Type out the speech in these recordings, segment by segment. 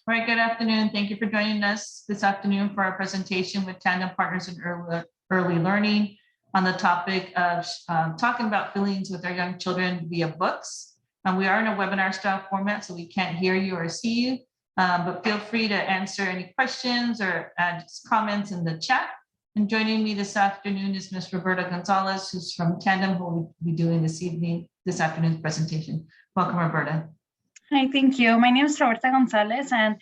All right, good afternoon. Thank you for joining us this afternoon for our presentation with Tandem Partners in Early Learning on the topic of talking about feelings with our young children via books. We are in a webinar style format, so we can't hear you or see you, but feel free to answer any questions or add comments in the chat. And joining me this afternoon is Ms. Roberta Gonzalez, who's from Tandem, who will be doing this afternoon's presentation. Welcome, Roberta. Hi, thank you. My name is Roberta Gonzalez, and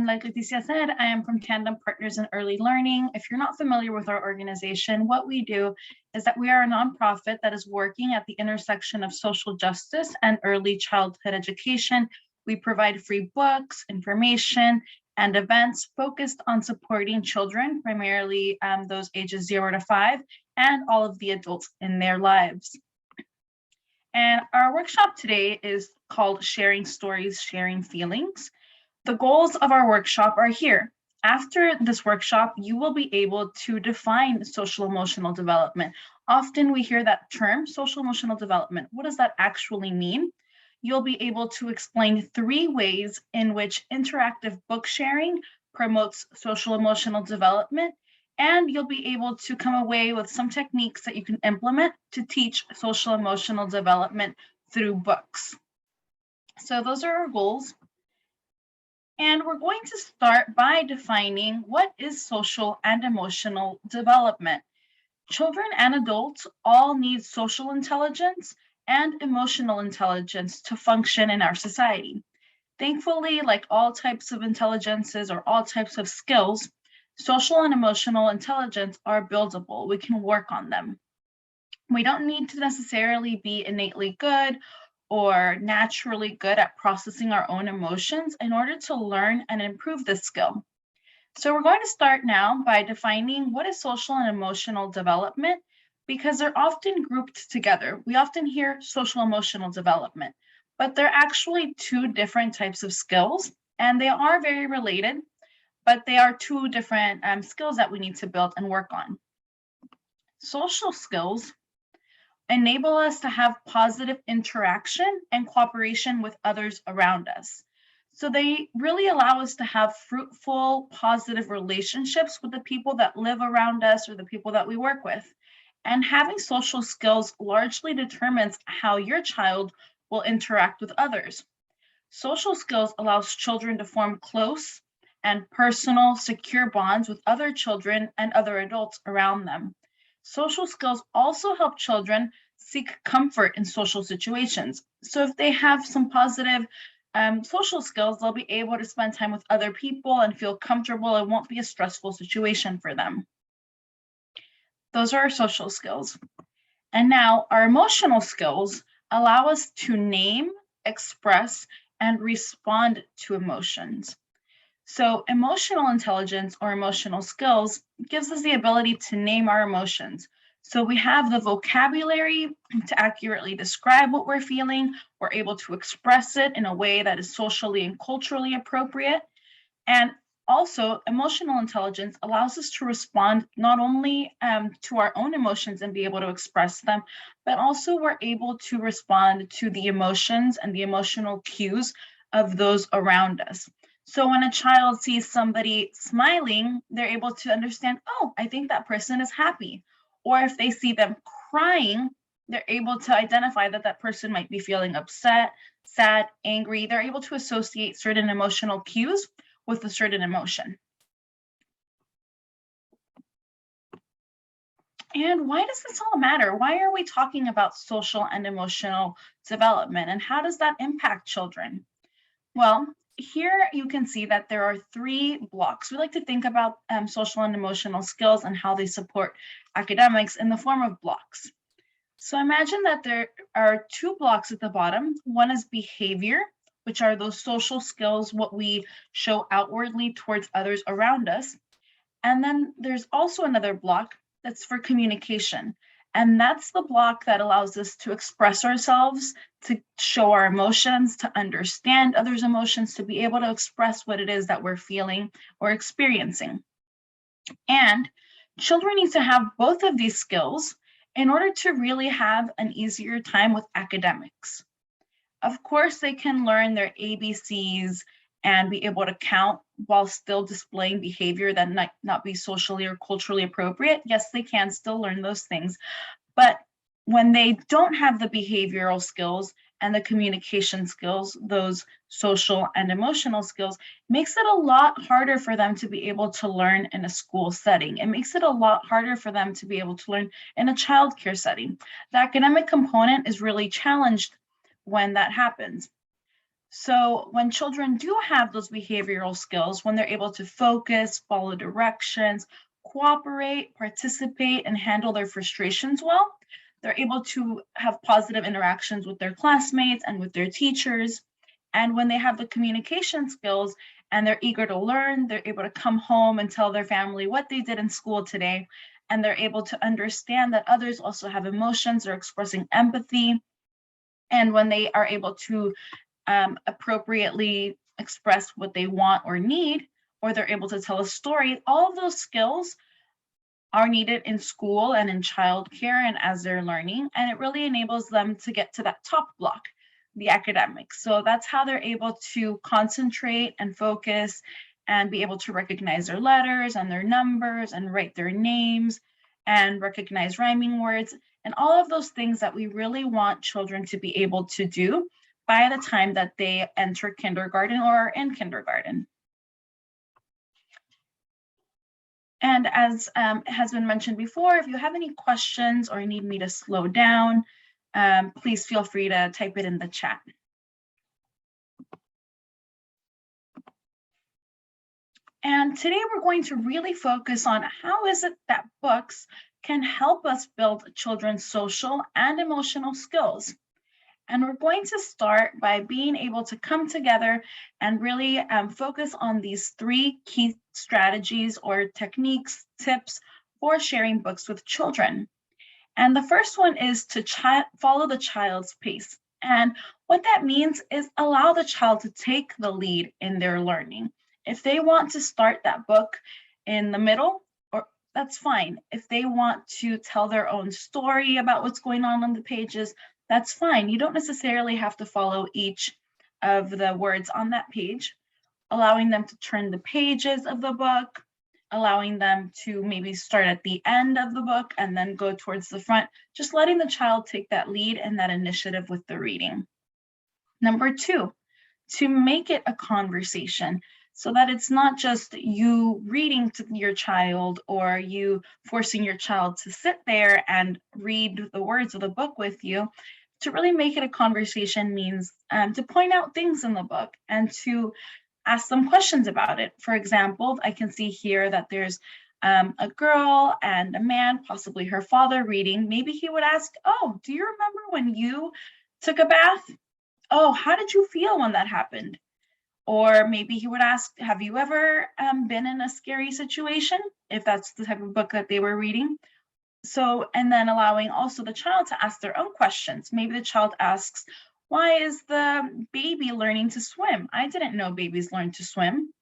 like Leticia said, I am from Tandem Partners in Early Learning. If you're not familiar with our organization, what we do is that we are a nonprofit that is working at the intersection of social justice and early childhood education. We provide free books, information, and events focused on supporting children, primarily those ages 0 to 5, and all of the adults in their lives. And our workshop today is called Sharing Stories, Sharing Feelings. The goals of our workshop are here. After this workshop, you will be able to define social emotional development. Often we hear that term, social emotional development. What does that actually mean? You'll be able to explain 3 ways in which interactive book sharing promotes social emotional development, and you'll be able to come away with some techniques that you can implement to teach social emotional development through books. So those are our goals. And we're going to start by defining what is social and emotional development. Children and adults all need social intelligence and emotional intelligence to function in our society. Thankfully, like all types of intelligences or all types of skills, social and emotional intelligence are buildable. We can work on them. We don't need to necessarily be innately good or naturally good at processing our own emotions in order to learn and improve this skill. So we're going to start now by defining what is social and emotional development, because they're often grouped together. We often hear social emotional development, but they're actually 2 different types of skills, and they are very related, but they are 2 different skills that we need to build and work on. Social skills enable us to have positive interaction and cooperation with others around us. So they really allow us to have fruitful, positive relationships with the people that live around us or the people that we work with. And having social skills largely determines how your child will interact with others. Social skills allows children to form close and personal, secure bonds with other children and other adults around them. Social skills also help children seek comfort in social situations. So if they have some positive social skills, they'll be able to spend time with other people and feel comfortable. It won't be a stressful situation for them. Those are our social skills. And now our emotional skills allow us to name, express, and respond to emotions. So emotional intelligence or emotional skills gives us the ability to name our emotions. So we have the vocabulary to accurately describe what we're feeling. We're able to express it in a way that is socially and culturally appropriate. And also, emotional intelligence allows us to respond not only to our own emotions and be able to express them, but also we're able to respond to the emotions and the emotional cues of those around us. So when a child sees somebody smiling, they're able to understand, oh, I think that person is happy. Or if they see them crying, they're able to identify that that person might be feeling upset, sad, angry. They're able to associate certain emotional cues with a certain emotion. And why does this all matter? Why are we talking about social and emotional development, and how does that impact children? Well, here you can see that there are 3 blocks. We like to think about social and emotional skills and how they support academics in the form of blocks. So imagine that there are 2 blocks at the bottom. One is behavior, which are those social skills, what we show outwardly towards others around us. And then there's also another block that's for communication. And that's the block that allows us to express ourselves, to show our emotions, to understand others' emotions, to be able to express what it is that we're feeling or experiencing. And children need to have both of these skills in order to really have an easier time with academics. Of course, they can learn their ABCs and be able to count while still displaying behavior that might not be socially or culturally appropriate, yes, they can still learn those things. But when they don't have the behavioral skills and the communication skills, those social and emotional skills, makes it a lot harder for them to be able to learn in a school setting. It makes it a lot harder for them to be able to learn in a childcare setting. The academic component is really challenged when that happens. So when children do have those behavioral skills, when they're able to focus, follow directions, cooperate, participate, and handle their frustrations well, they're able to have positive interactions with their classmates and with their teachers. And when they have the communication skills and they're eager to learn, they're able to come home and tell their family what they did in school today. And they're able to understand that others also have emotions, they're expressing empathy. And when they are able to appropriately express what they want or need, or they're able to tell a story, all of those skills are needed in school and in childcare and as they're learning, and it really enables them to get to that top block, the academics. So that's how they're able to concentrate and focus and be able to recognize their letters and their numbers and write their names and recognize rhyming words and all of those things that we really want children to be able to do by the time that they enter kindergarten or are in kindergarten. And as has been mentioned before, if you have any questions or need me to slow down, please feel free to type it in the chat. And today we're going to really focus on how is it that books can help us build children's social and emotional skills. And we're going to start by being able to come together and really focus on these 3 key strategies or techniques, tips for sharing books with children. And the first one is to follow the child's pace. And what that means is allow the child to take the lead in their learning. If they want to start that book in the middle, that's fine. If they want to tell their own story about what's going on the pages, that's fine. You don't necessarily have to follow each of the words on that page, allowing them to turn the pages of the book, allowing them to maybe start at the end of the book and then go towards the front, just letting the child take that lead and that initiative with the reading. Number 2, to make it a conversation so that it's not just you reading to your child or you forcing your child to sit there and read the words of the book with you. To really make it a conversation means to point out things in the book and to ask them questions about it. For example, I can see here that there's a girl and a man, possibly her father, reading. Maybe he would ask, "Oh, do you remember when you took a bath? Oh, how did you feel when that happened?" Or maybe he would ask, "Have you ever been in a scary situation?" If that's the type of book that they were reading. So, and then allowing also the child to ask their own questions. Maybe the child asks, "Why is the baby learning to swim? I didn't know babies learn to swim."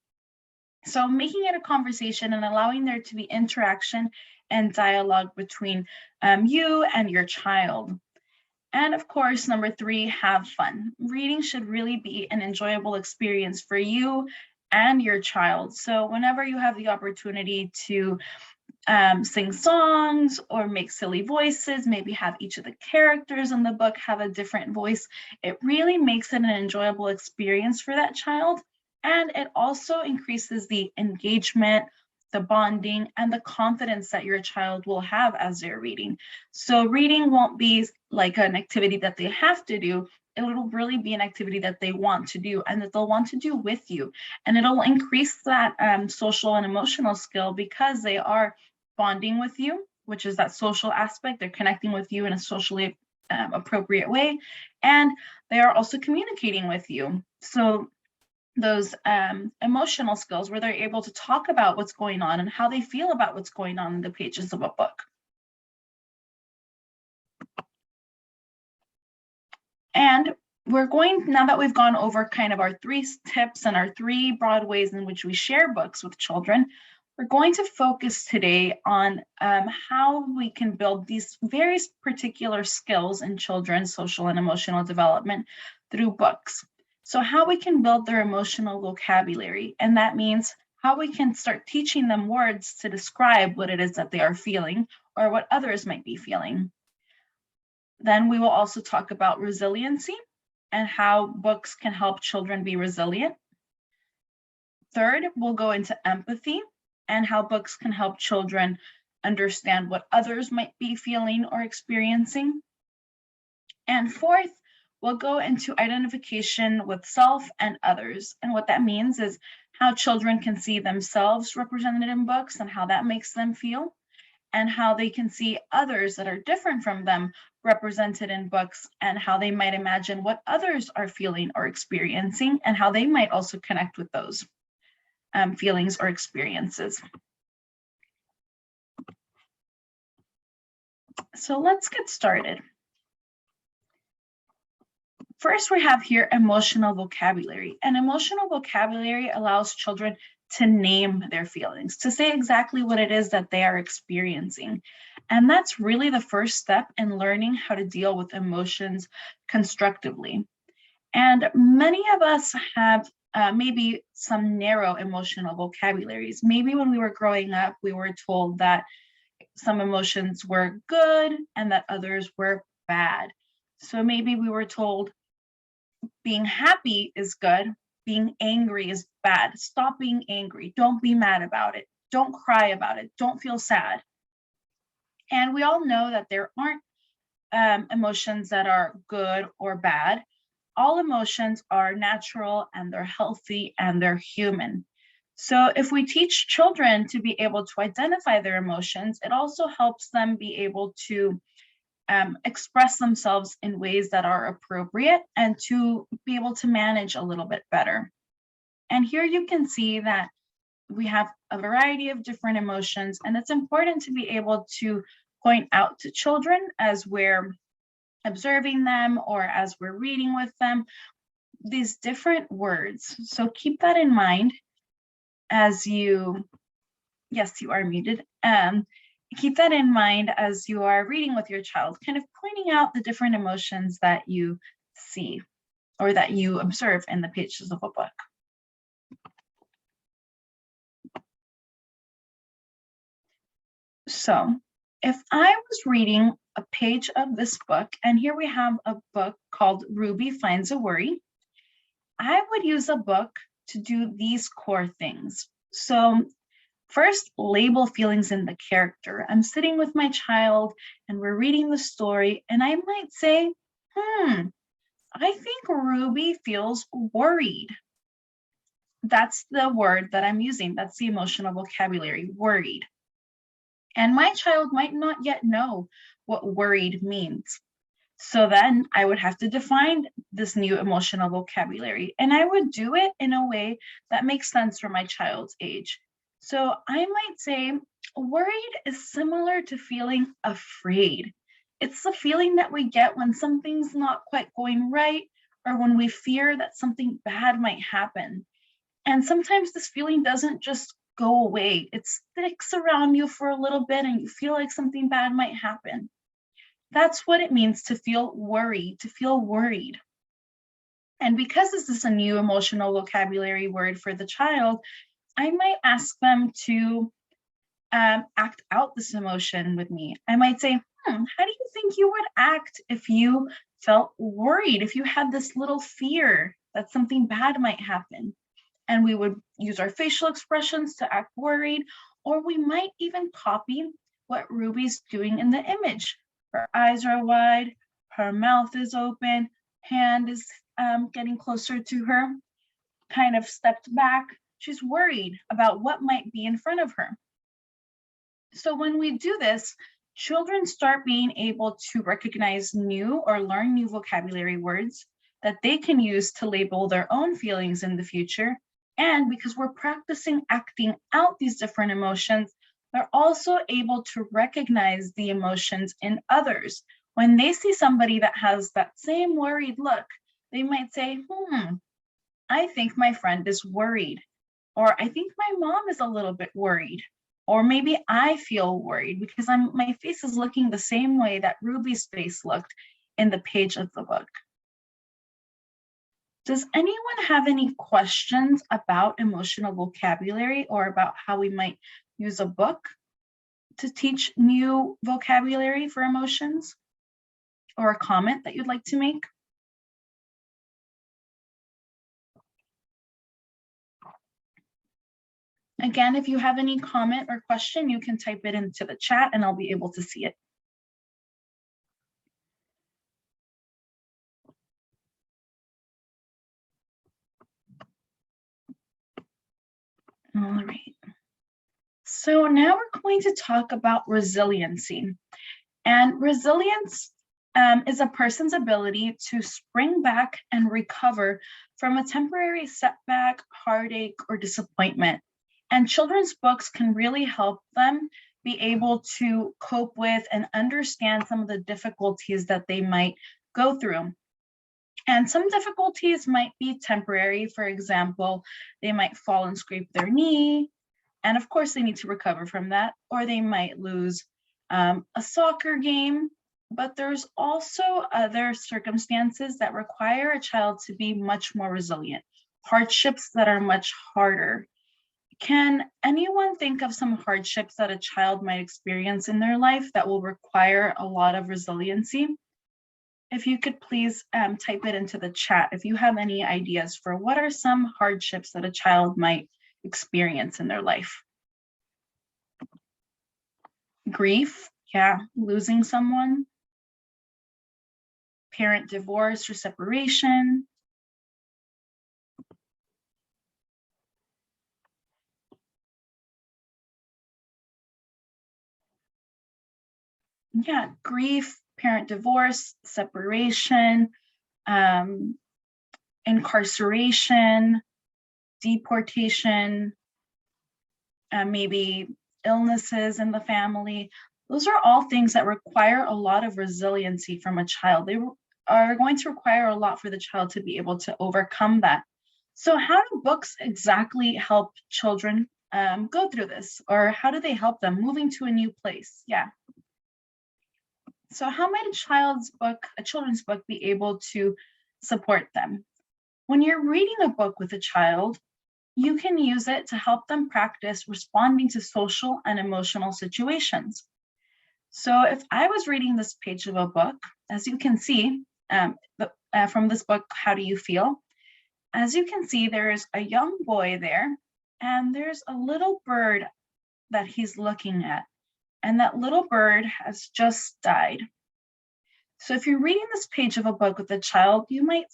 So making it a conversation and allowing there to be interaction and dialogue between you and your child. And of course, number 3, have fun. Reading should really be an enjoyable experience for you and your child. So whenever you have the opportunity to sing songs or make silly voices, maybe have each of the characters in the book have a different voice, it really makes it an enjoyable experience for that child. And it also increases the engagement, the bonding, and the confidence that your child will have as they're reading. So reading won't be like an activity that they have to do. It will really be an activity that they want to do and that they'll want to do with you. And it'll increase that social and emotional skill because they are bonding with you, which is that social aspect. They're connecting with you in a socially appropriate way. And they are also communicating with you. So those emotional skills where they're able to talk about what's going on and how they feel about what's going on in the pages of a book. And we're going, now that we've gone over kind of our 3 tips and our 3 broad ways in which we share books with children, we're going to focus today on how we can build these very particular skills in children's social and emotional development through books. So how we can build their emotional vocabulary, and that means how we can start teaching them words to describe what it is that they are feeling or what others might be feeling. Then we will also talk about resiliency and how books can help children be resilient. Third, we'll go into empathy and how books can help children understand what others might be feeling or experiencing. And fourth, we'll go into identification with self and others. And what that means is how children can see themselves represented in books and how that makes them feel, and how they can see others that are different from them represented in books, and how they might imagine what others are feeling or experiencing, and how they might also connect with those feelings or experiences. So let's get started. First, we have here emotional vocabulary. And emotional vocabulary allows children to name their feelings, to say exactly what it is that they are experiencing. And that's really the first step in learning how to deal with emotions constructively. And many of us have maybe some narrow emotional vocabularies. Maybe when we were growing up, we were told that some emotions were good and that others were bad. So maybe we were told being happy is good, being angry is bad. Stop being angry. Don't be mad about it. Don't cry about it. Don't feel sad. And we all know that there aren't emotions that are good or bad. All emotions are natural and they're healthy and they're human. So if we teach children to be able to identify their emotions, it also helps them be able to express themselves in ways that are appropriate and to be able to manage a little bit better. And here you can see that we have a variety of different emotions, and it's important to be able to point out to children as we're observing them or as we're reading with them these different words. So keep that in mind as you, yes, you are muted. Keep that in mind as you are reading with your child, kind of pointing out the different emotions that you see or that you observe in the pages of a book. So if I was reading a page of this book, and here we have a book called Ruby Finds a Worry, I would use a book to do these core things. So first, label feelings in the character. I'm sitting with my child and we're reading the story, and I might say, I think Ruby feels worried. That's the word that I'm using. That's the emotional vocabulary, worried. And my child might not yet know what worried means. So then I would have to define this new emotional vocabulary, and I would do it in a way that makes sense for my child's age. So I might say, worried is similar to feeling afraid. It's the feeling that we get when something's not quite going right or when we fear that something bad might happen. And sometimes this feeling doesn't just go away. It sticks around you for a little bit and you feel like something bad might happen. That's what it means to feel worried, to feel worried. And because this is a new emotional vocabulary word for the child, I might ask them to act out this emotion with me. I might say, how do you think you would act if you felt worried, if you had this little fear that something bad might happen? And we would use our facial expressions to act worried, or we might even copy what Ruby's doing in the image. Her eyes are wide, her mouth is open, hand is getting closer to her, kind of stepped back. She's worried about what might be in front of her. So when we do this, children start being able to recognize new or learn new vocabulary words that they can use to label their own feelings in the future. And because we're practicing acting out these different emotions, they're also able to recognize the emotions in others. When they see somebody that has that same worried look, they might say, I think my friend is worried, or I think my mom is a little bit worried, or maybe I feel worried because my face is looking the same way that Ruby's face looked in the page of the book. Does anyone have any questions about emotional vocabulary or about how we might use a book to teach new vocabulary for emotions, or a comment that you'd like to make? Again, if you have any comment or question, you can type it into the chat and I'll be able to see it. All right. So now we're going to talk about resiliency. And resilience is a person's ability to spring back and recover from a temporary setback, heartache, or disappointment. And children's books can really help them be able to cope with and understand some of the difficulties that they might go through. And some difficulties might be temporary. For example, they might fall and scrape their knee, and of course they need to recover from that, or they might lose a soccer game. But there's also other circumstances that require a child to be much more resilient, hardships that are much harder. Can anyone think of some hardships that a child might experience in their life that will require a lot of resiliency? If you could please type it into the chat if you have any ideas for what are some hardships that a child might experience in their life. Grief, yeah, losing someone. Parent divorce or separation. Yeah, grief, parent divorce, separation, incarceration, deportation, maybe illnesses in the family. Those are all things that require a lot of resiliency from a child. They are going to require a lot for the child to be able to overcome that. So how do books exactly help children go through this? Or how do they help them moving to a new place? Yeah. So how might a children's book be able to support them? When you're reading a book with a child, you can use it to help them practice responding to social and emotional situations. So if I was reading this page of a book, as you can see from this book, How Do You Feel? As you can see, there's a young boy there, and there's a little bird that he's looking at. And that little bird has just died. So if you're reading this page of a book with a child, you might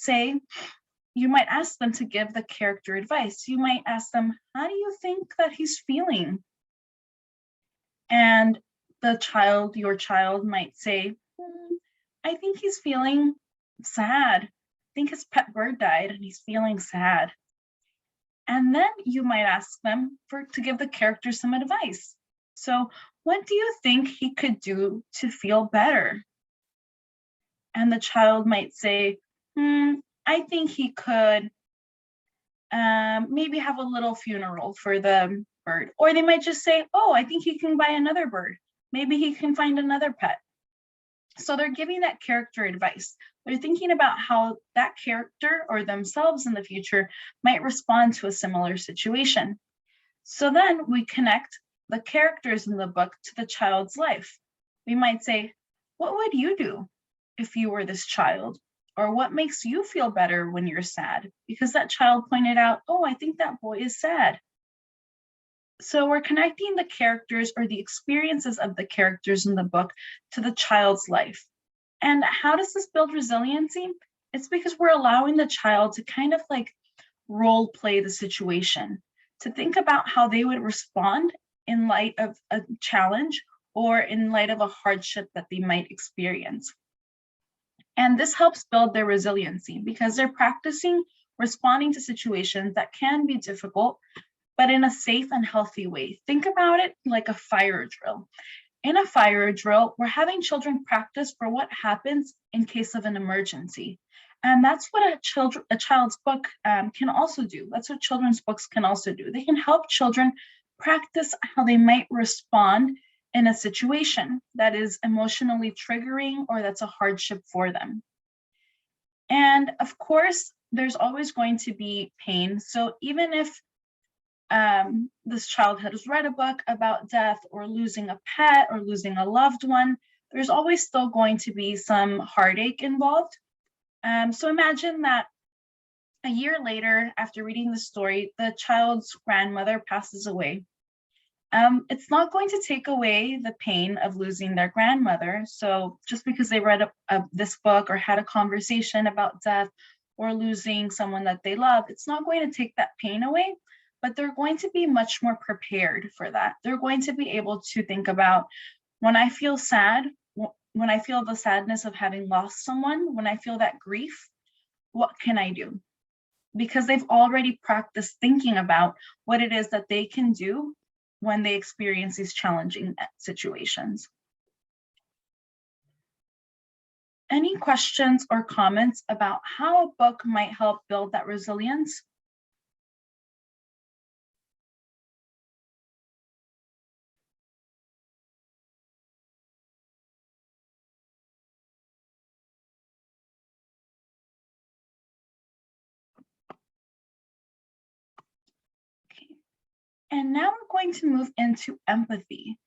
ask them to give the character advice. You might ask them, how do you think that he's feeling? And your child might say, I think he's feeling sad. I think his pet bird died and he's feeling sad. And then you might ask them to give the character some advice. So what do you think he could do to feel better? And the child might say, I think he could maybe have a little funeral for the bird. Or they might just say, oh, I think he can buy another bird. Maybe he can find another pet. So they're giving that character advice. They're thinking about how that character or themselves in the future might respond to a similar situation. So then we connect the characters in the book to the child's life. We might say, what would you do if you were this child? Or what makes you feel better when you're sad? Because that child pointed out, oh, I think that boy is sad. So we're connecting the characters or the experiences of the characters in the book to the child's life. And how does this build resiliency? It's because we're allowing the child to kind of like role play the situation, to think about how they would respond in light of a challenge or in light of a hardship that they might experience. And this helps build their resiliency because they're practicing responding to situations that can be difficult, but in a safe and healthy way. Think about it like a fire drill. In a fire drill, we're having children practice for what happens in case of an emergency. And that's what a child's book can also do. That's what children's books can also do. They can help children practice how they might respond in a situation that is emotionally triggering or that's a hardship for them. And of course, there's always going to be pain. So even if this child has read a book about death or losing a pet or losing a loved one, there's always still going to be some heartache involved. So imagine that a year later, after reading the story, the child's grandmother passes away. It's not going to take away the pain of losing their grandmother. So just because they read this book or had a conversation about death or losing someone that they love, it's not going to take that pain away, but they're going to be much more prepared for that. They're going to be able to think about, when I feel sad, when I feel the sadness of having lost someone, when I feel that grief, what can I do? Because they've already practiced thinking about what it is that they can do when they experience these challenging situations. Any questions or comments about how a book might help build that resilience? Okay. And now we're going to move into empathy.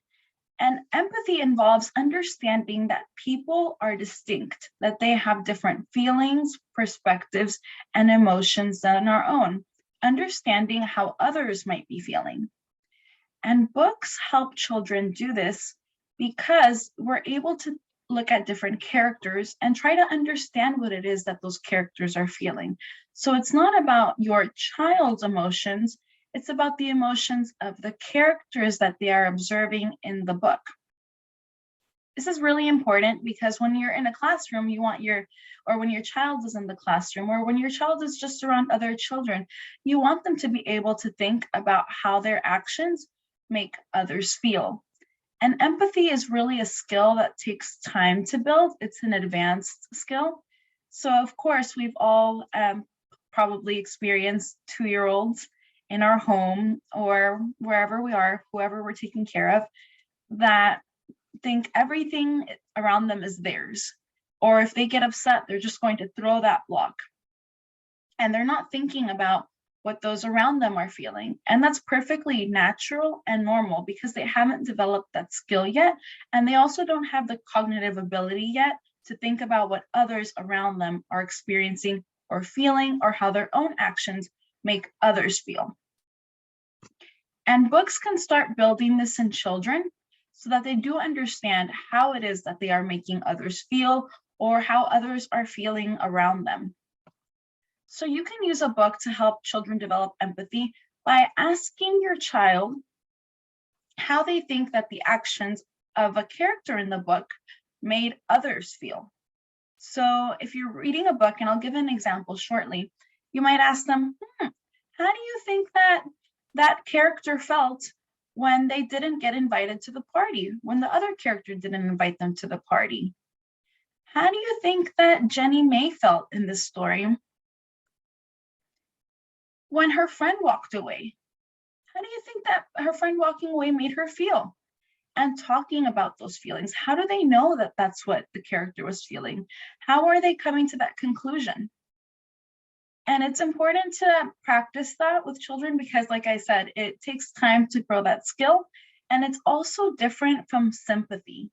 And empathy involves understanding that people are distinct, that they have different feelings, perspectives, and emotions than our own, understanding how others might be feeling. And books help children do this because we're able to look at different characters and try to understand what it is that those characters are feeling. So it's not about your child's emotions, it's about the emotions of the characters that they are observing in the book. This is really important because when you're in a classroom, or when your child is in the classroom, or when your child is just around other children, you want them to be able to think about how their actions make others feel. And empathy is really a skill that takes time to build. It's an advanced skill. So of course, we've all probably experienced 2-year-olds in our home or wherever we are, whoever we're taking care of, that think everything around them is theirs. Or if they get upset, they're just going to throw that block. And they're not thinking about what those around them are feeling. And that's perfectly natural and normal because they haven't developed that skill yet. And they also don't have the cognitive ability yet to think about what others around them are experiencing or feeling, or how their own actions make others feel. And books can start building this in children so that they do understand how it is that they are making others feel or how others are feeling around them. So you can use a book to help children develop empathy by asking your child how they think that the actions of a character in the book made others feel. So if you're reading a book, and I'll give an example shortly, you might ask them, how do you think that that character felt when they didn't get invited to the party, when the other character didn't invite them to the party? How do you think that Jenny May felt in this story when her friend walked away? How do you think that her friend walking away made her feel? And talking about those feelings, how do they know that that's what the character was feeling? How are they coming to that conclusion? And it's important to practice that with children because, like I said, it takes time to grow that skill. And it's also different from sympathy.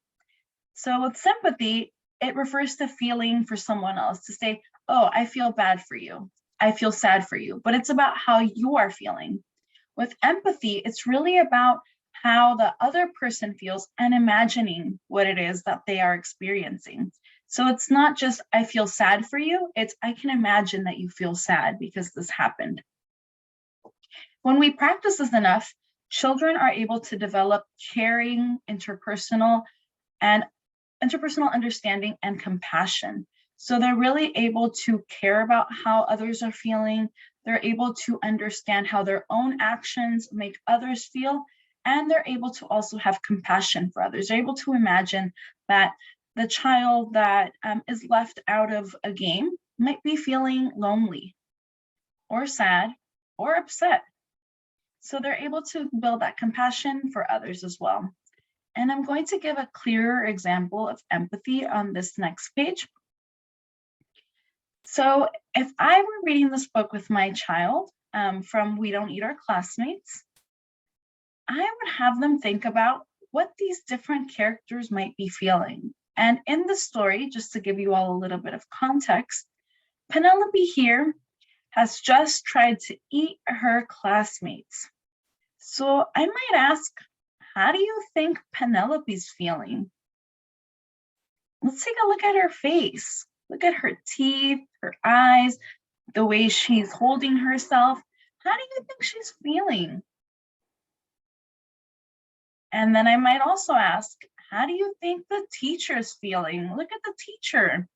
So with sympathy, it refers to feeling for someone else, to say, oh, I feel bad for you. I feel sad for you, but it's about how you are feeling. With empathy, it's really about how the other person feels and imagining what it is that they are experiencing. So it's not just, I feel sad for you, it's, I can imagine that you feel sad because this happened. When we practice this enough, children are able to develop caring, interpersonal understanding and compassion. So they're really able to care about how others are feeling. They're able to understand how their own actions make others feel. And they're able to also have compassion for others. They're able to imagine that the child that is left out of a game might be feeling lonely or sad or upset. So they're able to build that compassion for others as well. And I'm going to give a clearer example of empathy on this next page. So if I were reading this book with my child from We Don't Eat Our Classmates, I would have them think about what these different characters might be feeling. And in the story, just to give you all a little bit of context, Penelope here has just tried to eat her classmates. So I might ask, how do you think Penelope's feeling? Let's take a look at her face. Look at her teeth, her eyes, the way she's holding herself. How do you think she's feeling? And then I might also ask, how do you think the teacher's feeling? Look at the teacher.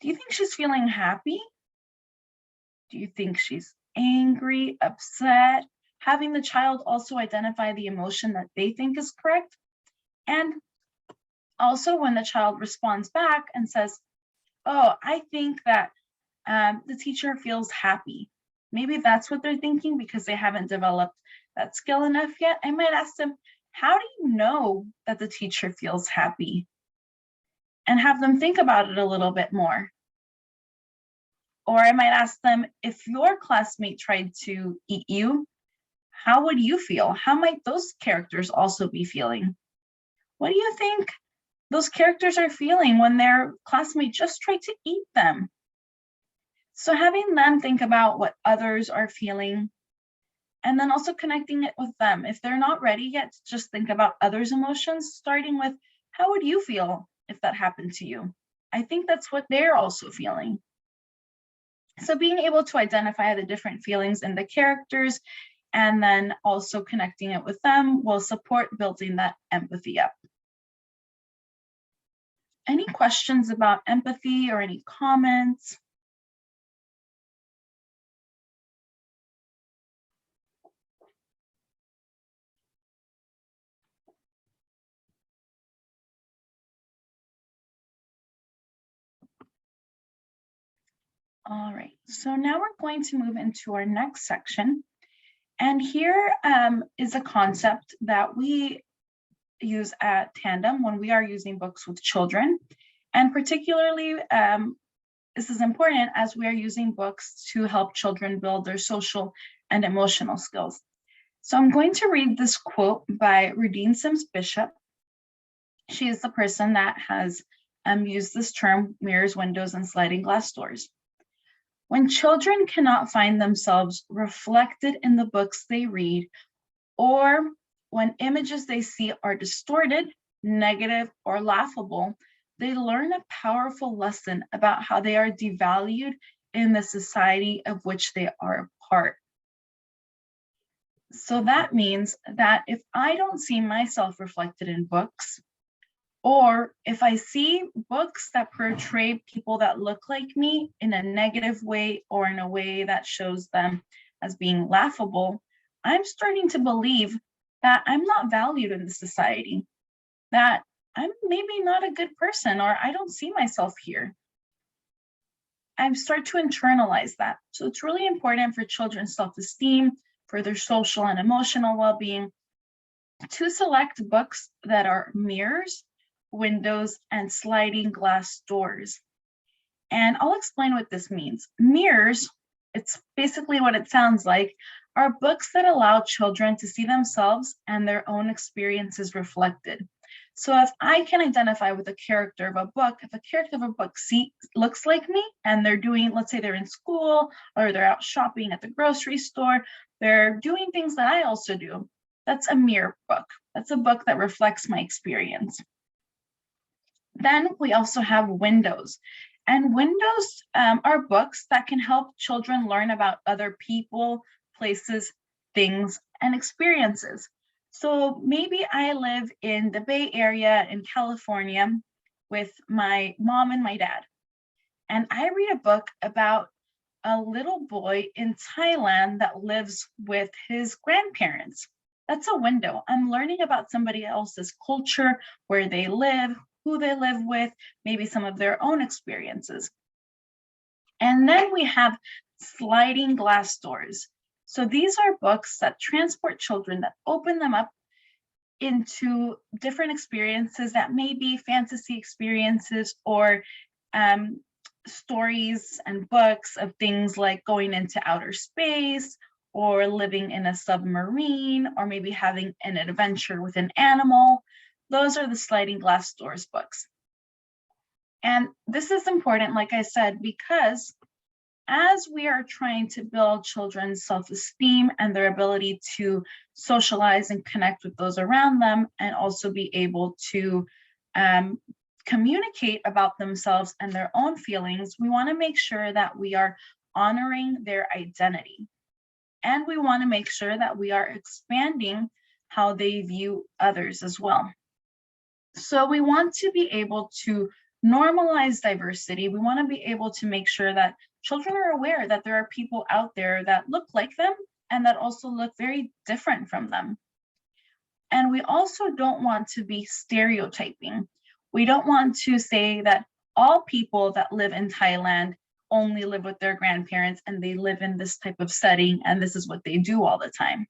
Do you think she's feeling happy? Do you think she's angry, upset? Having the child also identify the emotion that they think is correct. And also when the child responds back and says, oh, I think that the teacher feels happy. Maybe that's what they're thinking because they haven't developed that skill enough yet. I might ask them, how do you know that the teacher feels happy? And have them think about it a little bit more. Or I might ask them, if your classmate tried to eat you, how would you feel? How might those characters also be feeling? What do you think those characters are feeling when their classmate just tried to eat them? So having them think about what others are feeling, and then also connecting it with them. If they're not ready yet to just think about others' emotions, starting with, how would you feel if that happened to you? I think that's what they're also feeling. So being able to identify the different feelings in the characters and then also connecting it with them will support building that empathy up. Any questions about empathy or any comments? All right, so now we're going to move into our next section. And here is a concept that we use at Tandem when we are using books with children. And particularly, this is important as we are using books to help children build their social and emotional skills. So I'm going to read this quote by Rudine Sims Bishop. She is the person that has used this term, mirrors, windows, and sliding glass doors. When children cannot find themselves reflected in the books they read, or when images they see are distorted, negative, or laughable, they learn a powerful lesson about how they are devalued in the society of which they are a part. So that means that if I don't see myself reflected in books, or if I see books that portray people that look like me in a negative way or in a way that shows them as being laughable, I'm starting to believe that I'm not valued in the society, that I'm maybe not a good person, or I don't see myself here. I start to internalize that. So it's really important for children's self-esteem, for their social and emotional well-being, to select books that are mirrors, windows, and sliding glass doors. And I'll explain what this means. Mirrors, it's basically what it sounds like, are books that allow children to see themselves and their own experiences reflected. So if I can identify with a character of a book, if a character of a book looks like me and they're doing, let's say they're in school or they're out shopping at the grocery store, they're doing things that I also do, that's a mirror book. That's a book that reflects my experience. Then we also have windows. And windows are books that can help children learn about other people, places, things, and experiences. So maybe I live in the Bay Area in California with my mom and my dad. And I read a book about a little boy in Thailand that lives with his grandparents. That's a window. I'm learning about somebody else's culture, where they live, who they live with, maybe some of their own experiences. And then we have sliding glass doors. So these are books that transport children, that open them up into different experiences that may be fantasy experiences or stories and books of things like going into outer space or living in a submarine or maybe having an adventure with an animal. Those are the sliding glass doors books. And this is important, like I said, because as we are trying to build children's self-esteem and their ability to socialize and connect with those around them, and also be able to communicate about themselves and their own feelings, we want to make sure that we are honoring their identity. And we want to make sure that we are expanding how they view others as well. So we want to be able to normalize diversity. We want to be able to make sure that children are aware that there are people out there that look like them and that also look very different from them. And we also don't want to be stereotyping. We don't want to say that all people that live in Thailand only live with their grandparents and they live in this type of setting and this is what they do all the time.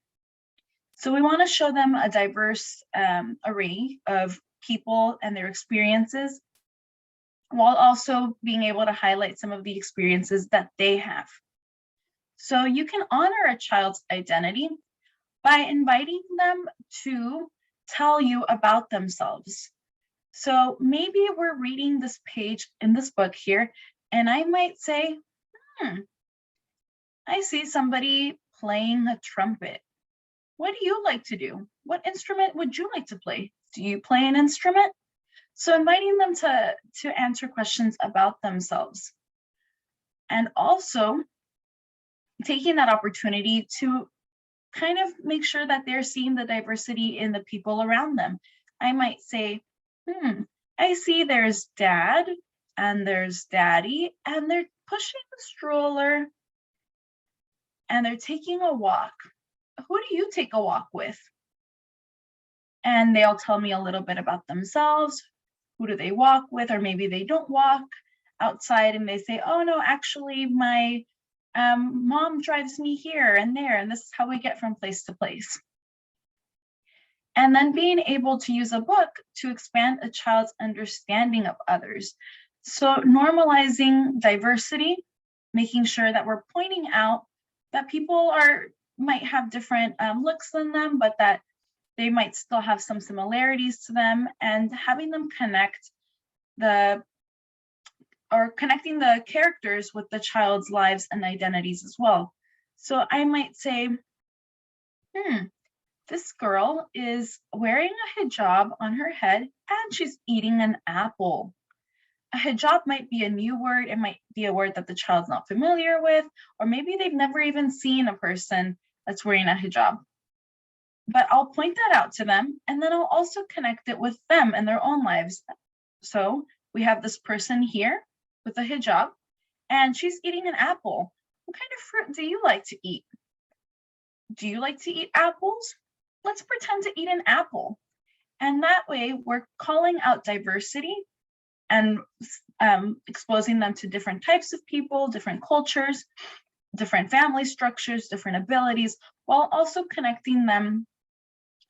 So we want to show them a diverse array of people and their experiences, while also being able to highlight some of the experiences that they have. So you can honor a child's identity by inviting them to tell you about themselves. So maybe we're reading this page in this book here, and I might say, I see somebody playing a trumpet. What do you like to do? What instrument would you like to play? Do you play an instrument? So inviting them to answer questions about themselves. And also taking that opportunity to kind of make sure that they're seeing the diversity in the people around them. I might say, I see there's dad and there's daddy and they're pushing a stroller and they're taking a walk. Who do you take a walk with? And they'll tell me a little bit about themselves. Who do they walk with? Or maybe they don't walk outside and they say, oh no, actually my mom drives me here and there, and this is how we get from place to place. And then being able to use a book to expand a child's understanding of others. So normalizing diversity, making sure that we're pointing out that people might have different looks than them, but that they might still have some similarities to them, and having them connecting the characters with the child's lives and identities as well. So I might say, this girl is wearing a hijab on her head and she's eating an apple. A hijab might be a new word. It might be a word that the child's not familiar with, or maybe they've never even seen a person that's wearing a hijab. But I'll point that out to them, and then I'll also connect it with them and their own lives. So we have this person here with a hijab, and she's eating an apple. What kind of fruit do you like to eat? Do you like to eat apples? Let's pretend to eat an apple. And that way we're calling out diversity and exposing them to different types of people, different cultures, different family structures, different abilities, while also connecting them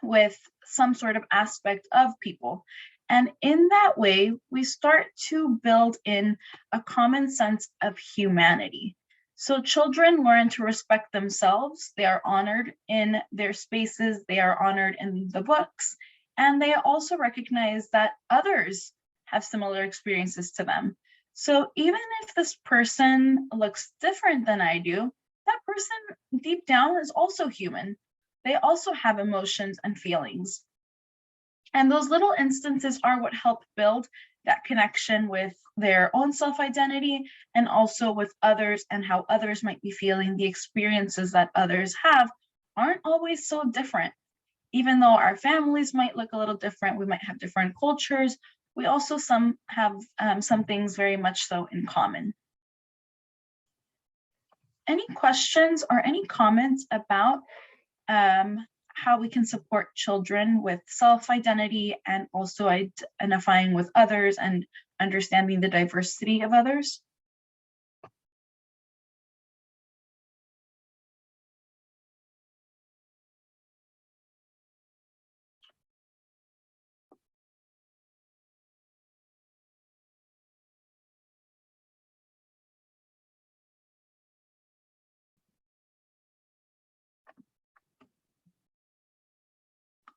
with some sort of aspect of people. And in that way, we start to build in a common sense of humanity. So children learn to respect themselves. They are honored in their spaces. They are honored in the books. And they also recognize that others have similar experiences to them. So even if this person looks different than I do, that person deep down is also human. They also have emotions and feelings. And those little instances are what help build that connection with their own self-identity and also with others, and how others might be feeling. The experiences that others have aren't always so different. Even though our families might look a little different, we might have different cultures, we also have some things very much so in common. Any questions or any comments about how we can support children with self-identity and also identifying with others and understanding the diversity of others?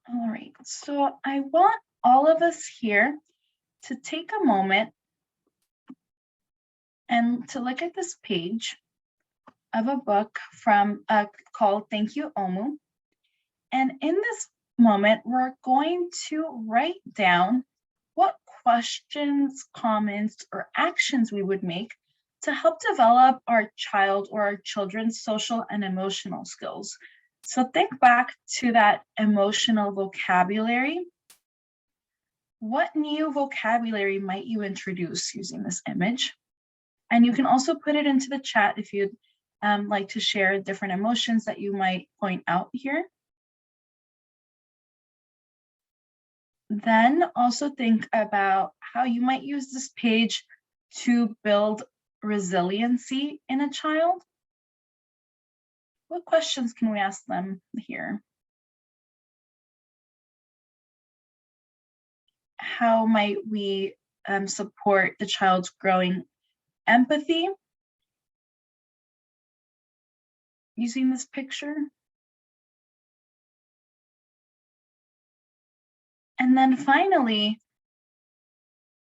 All right, so I want all of us here to take a moment and to look at this page of a book from called Thank You, Omu. And in this moment, we're going to write down what questions, comments, or actions we would make to help develop our child or our children's social and emotional skills. So think back to that emotional vocabulary. What new vocabulary might you introduce using this image? And you can also put it into the chat if you'd like to share different emotions that you might point out here. Then also think about how you might use this page to build resiliency in a child. What questions can we ask them here? How might we support the child's growing empathy using this picture? And then finally,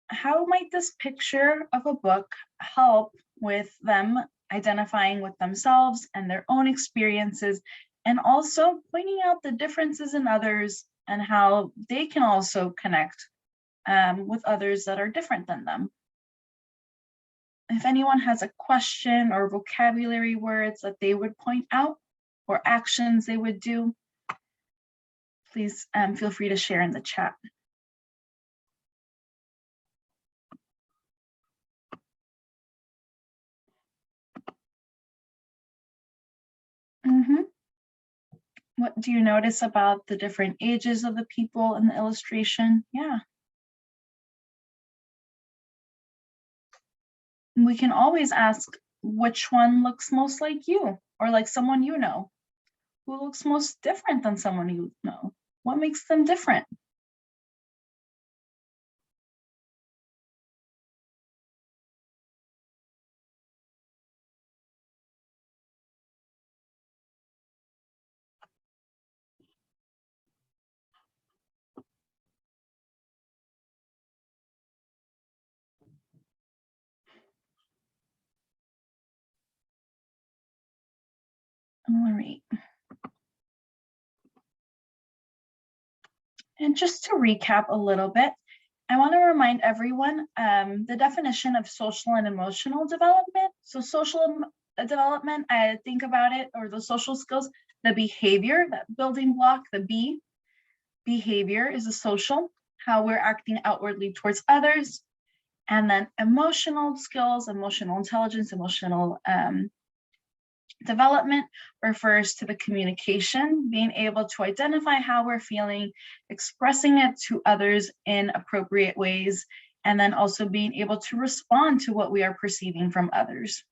how might this picture of a book help with them identifying with themselves and their own experiences, and also pointing out the differences in others and how they can also connect with others that are different than them? If anyone has a question or vocabulary words that they would point out or actions they would do, please feel free to share in the chat. What do you notice about the different ages of the people in the illustration? Yeah. We can always ask which one looks most like you or like someone you know. Who looks most different than someone you know? What makes them different? All right. And just to recap a little bit, I want to remind everyone the definition of social and emotional development. So social development, I think about it, or the social skills, the behavior, that building block, the B, behavior is a social, how we're acting outwardly towards others. And then emotional skills, emotional intelligence, emotional development refers to the communication, being able to identify how we're feeling, expressing it to others in appropriate ways, and then also being able to respond to what we are perceiving from others.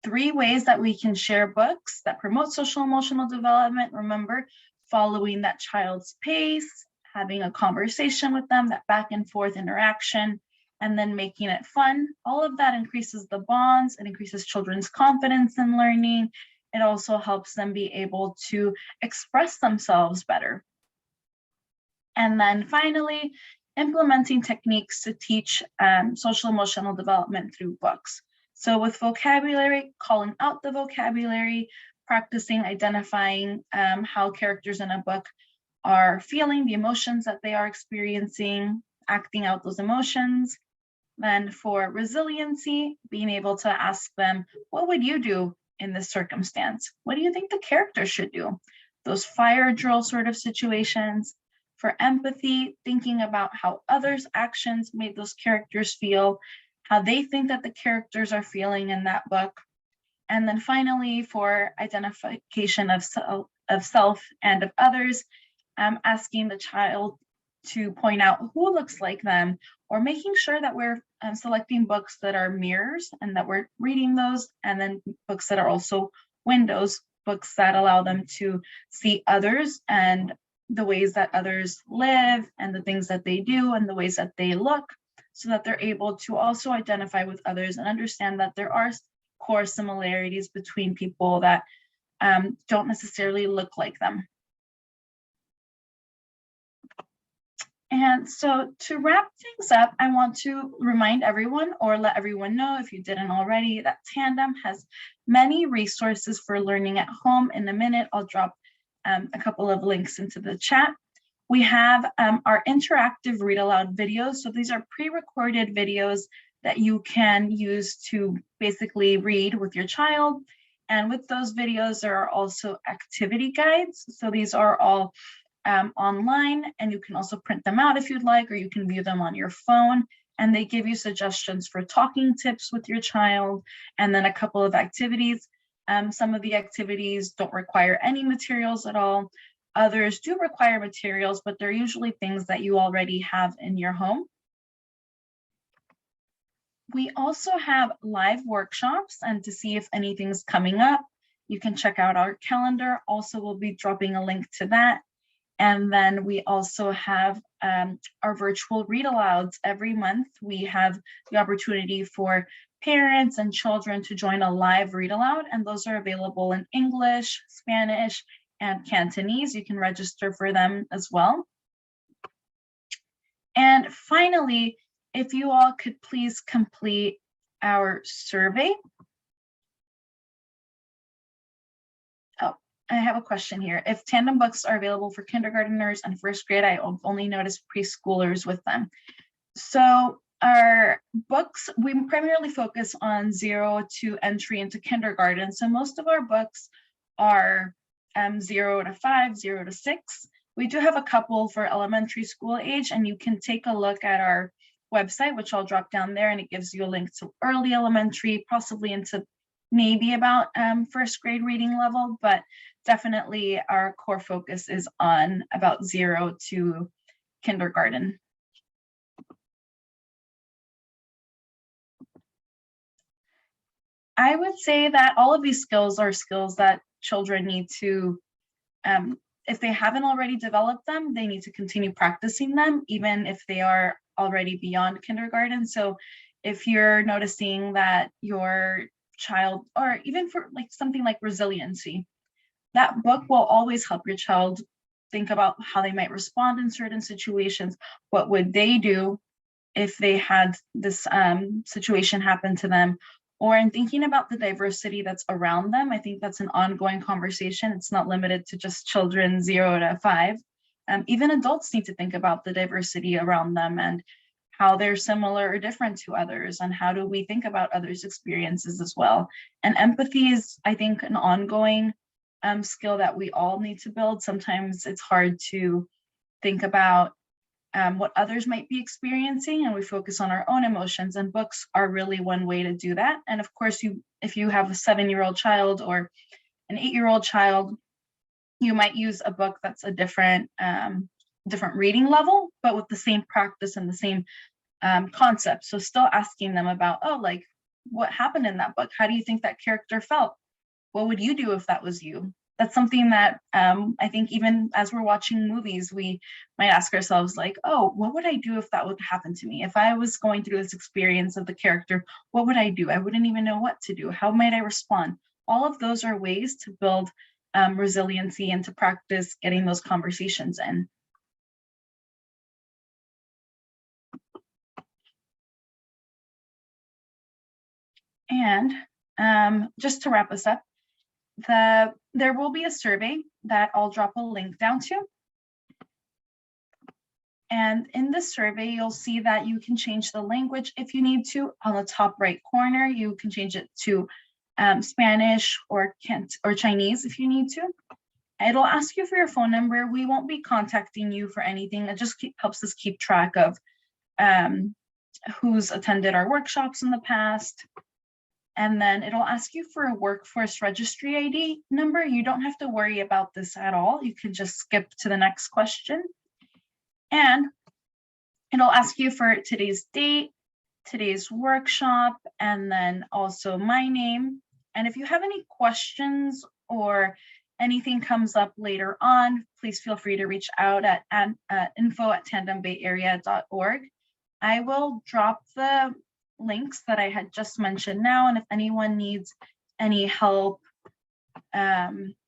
3 ways that we can share books that promote social emotional development. Remember, following that child's pace, having a conversation with them, that back and forth interaction, and then making it fun. All of that increases the bonds, it increases children's confidence in learning. It also helps them be able to express themselves better. And then finally, implementing techniques to teach social emotional development through books. So with vocabulary, calling out the vocabulary, practicing identifying how characters in a book are feeling, the emotions that they are experiencing, acting out those emotions. Then for resiliency, being able to ask them, what would you do in this circumstance? What do you think the character should do? Those fire drill sort of situations. For empathy, thinking about how others' actions made those characters feel, how they think that the characters are feeling in that book. And then finally, for identification of self and of others, asking the child to point out who looks like them, or making sure that we're selecting books that are mirrors and that we're reading those, and then books that are also windows, books that allow them to see others and the ways that others live and the things that they do and the ways that they look, so that they're able to also identify with others and understand that there are core similarities between people that don't necessarily look like them. And so to wrap things up, I want to remind everyone or let everyone know, if you didn't already, that Tandem has many resources for learning at home. In a minute, I'll drop a couple of links into the chat. We have our interactive read aloud videos. So these are pre-recorded videos that you can use to basically read with your child. And with those videos, there are also activity guides. So these are all online, and you can also print them out if you'd like, or you can view them on your phone. And they give you suggestions for talking tips with your child, and then a couple of activities. Some of the activities don't require any materials at all. Others do require materials, but they're usually things that you already have in your home. We also have live workshops, and to see if anything's coming up, you can check out our calendar. Also, we'll be dropping a link to that. And then we also have our virtual read alouds. Every month, we have the opportunity for parents and children to join a live read aloud, and those are available in English, Spanish, and Cantonese. You can register for them as well. And finally, if you all could please complete our survey. Oh, I have a question here. If Tandem books are available for kindergarteners and first grade, I only noticed preschoolers with them. So our books, we primarily focus on 0 to entry into kindergarten. So most of our books are 0 to 5, 0 to 6. We do have a couple for elementary school age, and you can take a look at our website, which I'll drop down there, and it gives you a link to early elementary, possibly into maybe about first grade reading level, but definitely our core focus is on about 0 to kindergarten. I would say that all of these skills are skills that children need to, if they haven't already developed them, they need to continue practicing them, even if they are already beyond kindergarten. So if you're noticing that your child, or even for like something like resiliency, that book will always help your child think about how they might respond in certain situations. What would they do if they had this situation happen to them? Or in thinking about the diversity that's around them, I think that's an ongoing conversation. It's not limited to just children 0 to 5. Even adults need to think about the diversity around them and how they're similar or different to others, and how do we think about others' experiences as well. And empathy is, I think, an ongoing skill that we all need to build. Sometimes it's hard to think about what others might be experiencing, and we focus on our own emotions, and books are really one way to do that. And of course, if you have a 7-year-old child or an 8-year-old child, you might use a book that's a different reading level, but with the same practice and the same concept. So still asking them about, oh, like, what happened in that book? How do you think that character felt? What would you do if that was you? That's something that I think even as we're watching movies, we might ask ourselves, like, oh, what would I do if that would happen to me? If I was going through this experience of the character, what would I do? I wouldn't even know what to do. How might I respond? All of those are ways to build resiliency and to practice getting those conversations in. And just to wrap us up, there will be a survey that I'll drop a link down to. And in this survey, you'll see that you can change the language if you need to. On the top right corner, you can change it to Spanish or Chinese if you need to. It'll ask you for your phone number. We won't be contacting you for anything. It just helps us keep track of who's attended our workshops in the past. And then it'll ask you for a workforce registry ID number. You don't have to worry about this at all. You can just skip to the next question. And it'll ask you for today's date, today's workshop, and then also my name. And if you have any questions or anything comes up later on, please feel free to reach out at info@tandembayarea.org. I will drop the links that I had just mentioned now, and if anyone needs any help